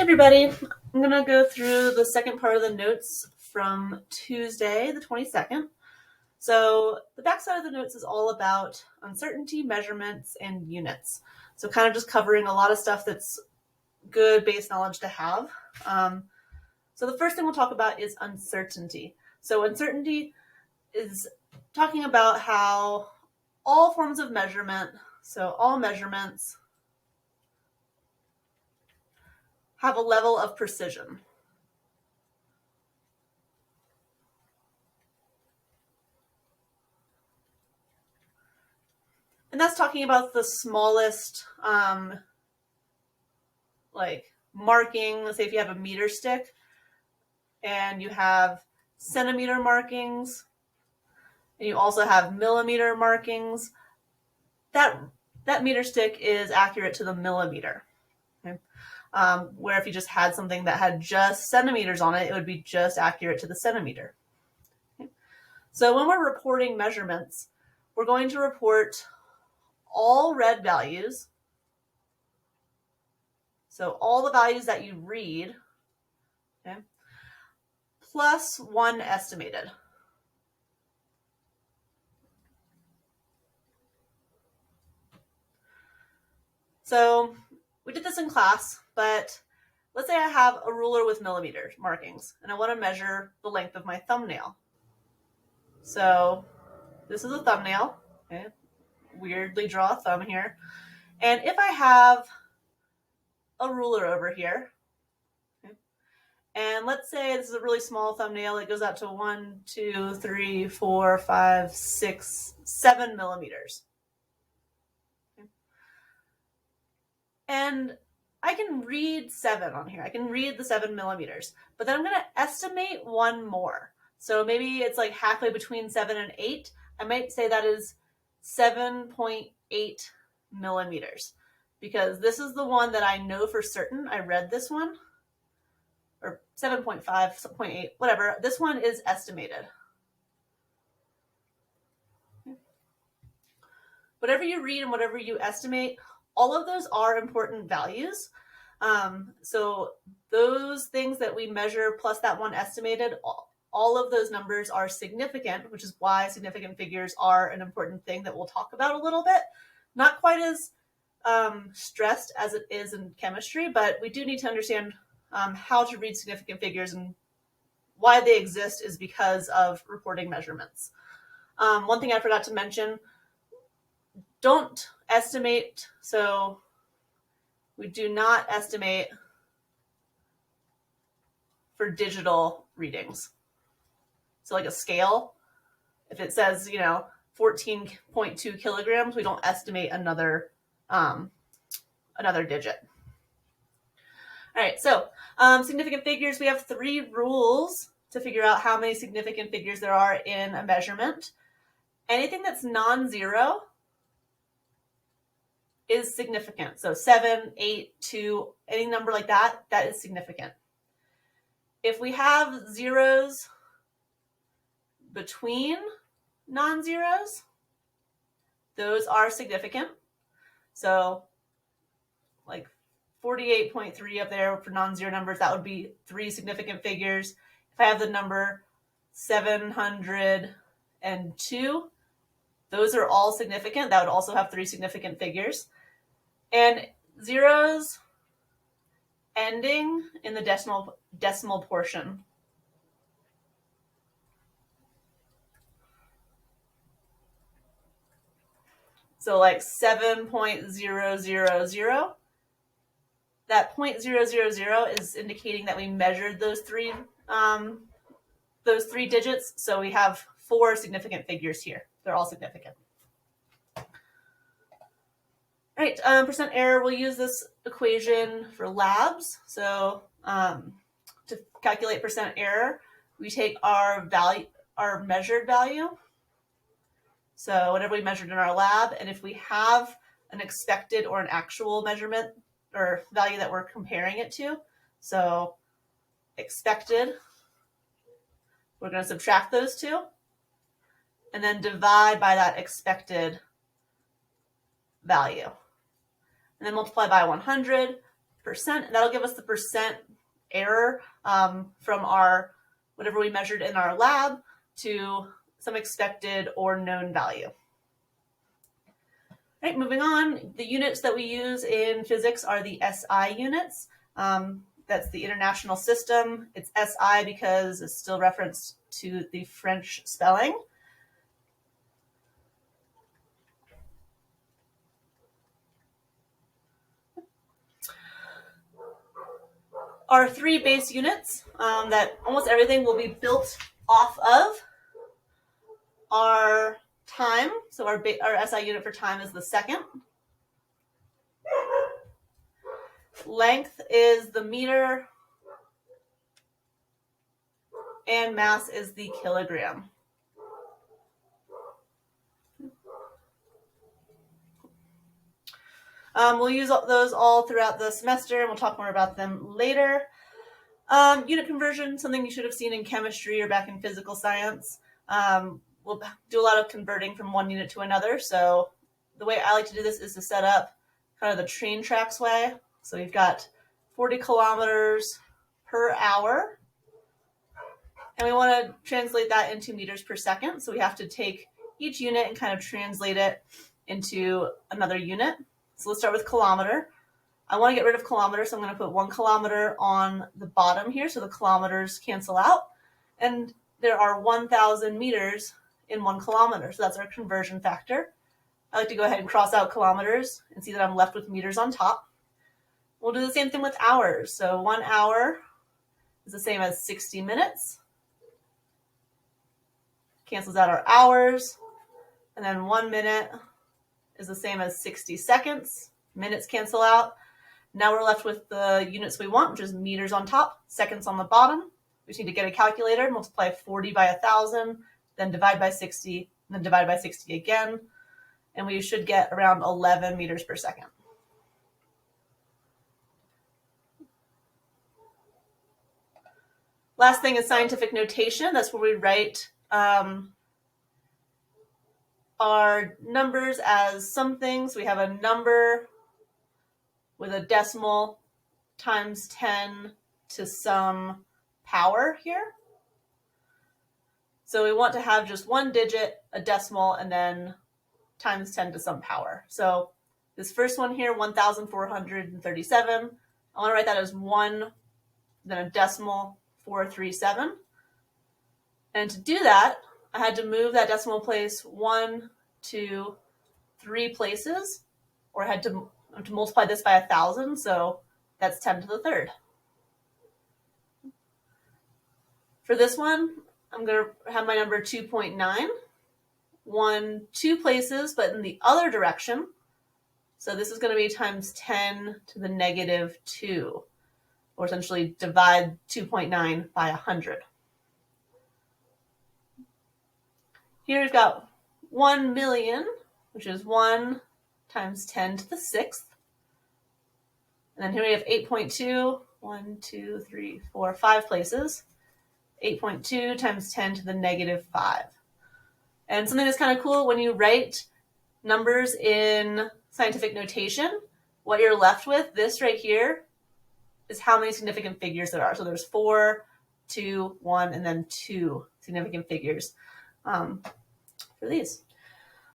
everybody. I'm going to go through the second part of the notes from Tuesday, the 22nd. So the backside of the notes is all about uncertainty, measurements, and units. So kind of just covering a lot of stuff that's good base knowledge to have. So the first thing we'll talk about is uncertainty. So uncertainty is talking about how all forms of measurement, so all measurements, have a level of precision. And that's talking about the smallest marking. Let's say if you have a meter stick and you have centimeter markings and you also have millimeter markings, that meter stick is accurate to the millimeter. Okay? Where if you just had something that had just centimeters on it, it would be just accurate to the centimeter. Okay? So when we're reporting measurements, we're going to report all read values. So all the values that you read, okay, plus one estimated. So we did this in class, but let's say I have a ruler with millimeter markings and I want to measure the length of my thumbnail. So this is a thumbnail. Okay? Weirdly draw a thumb here. And if I have a ruler over here, okay, and let's say this is a really small thumbnail, it goes out to 1, 2, 3, 4, 5, 6, 7 millimeters. Okay. And I can read 7 on here. I can read the 7 millimeters, but then I'm going to estimate one more. So maybe it's like halfway between 7 and 8. I might say that is 7.8 millimeters because this is the one that I know for certain. I read this one, or 7.5, 0.8, whatever. This one is estimated. Whatever you read and whatever you estimate, all of those are important values. So those things that we measure plus that one estimated, all of those numbers are significant, which is why significant figures are an important thing that we'll talk about a little bit. Not quite as stressed as it is in chemistry, but we do need to understand how to read significant figures, and why they exist is because of reporting measurements. One thing I forgot to mention, don't estimate. So we do not estimate for digital readings. So like a scale, if it says, 14.2 kilograms, we don't estimate another digit. All right, so significant figures, we have 3 rules to figure out how many significant figures there are in a measurement. Anything that's non-zero is significant. So 7, 8, 2, any number like that, that is significant. If we have zeros between non-zeros, those are significant. So like 48.3 up there for non-zero numbers, that would be 3 significant figures. If I have the number 702, those are all significant. That would also have 3 significant figures. And zeros ending in the decimal portion. So like 7.000, that 0.000 is indicating that we measured those three digits. So we have 4 significant figures here. They're all significant. All right, percent error, we'll use this equation for labs. So to calculate percent error, we take our measured value. So whatever we measured in our lab, and if we have an expected or an actual measurement or value that we're comparing it to, so expected, we're going to subtract those 2 and then divide by that expected value. And then multiply by 100%, percent, and that'll give us the percent error from our whatever we measured in our lab to some expected or known value. All right, moving on, the units that we use in physics are the SI units. That's the International System. It's SI because it's still referenced to the French spelling. Our three base units that almost everything will be built off of are time. So our SI unit for time is the second. Length is the meter. And mass is the kilogram. We'll use those all throughout the semester, and we'll talk more about them later. Unit conversion, something you should have seen in chemistry or back in physical science. We'll do a lot of converting from one unit to another. So the way I like to do this is to set up kind of the train tracks way. So we've got 40 kilometers per hour. And we want to translate that into meters per second. So we have to take each unit and kind of translate it into another unit. So let's start with kilometer. I want to get rid of kilometer, so I'm going to put 1 kilometer on the bottom here, so the kilometers cancel out. And there are 1,000 meters in 1 kilometer, so that's our conversion factor. I like to go ahead and cross out kilometers and see that I'm left with meters on top. We'll do the same thing with hours. So 1 hour is the same as 60 minutes. Cancels out our hours. And then 1 minute is the same as 60 seconds. Minutes cancel out. Now we're left with the units we want, which is meters on top, seconds on the bottom. We just need to get a calculator, multiply 40 by 1,000, then divide by 60, and then divide by 60 again. And we should get around 11 meters per second. Last thing is scientific notation. That's where we write our numbers as something. So we have a number with a decimal times 10 to some power here. So we want to have just one digit, a decimal, and then times 10 to some power. So this first one here, 1,437, I want to write that as 1, then a decimal, 437. And to do that, I had to move that decimal place 1, 2, 3 places, or I had to multiply this by 1,000, so that's 10 to the third. For this one, I'm going to have my number 2.9, 1, 2 places, but in the other direction. So this is going to be times 10 to the negative 2, or essentially divide 2.9 by 100. Here we've got 1 million, which is 1 times 10 to the 6th. And then here we have 8.2, 1, 2, 3, 4, 5 places. 8.2 times 10 to the negative 5. And something that's kind of cool, when you write numbers in scientific notation, what you're left with, this right here, is how many significant figures there are. So there's 4, 2, 1, and then 2 significant figures for these.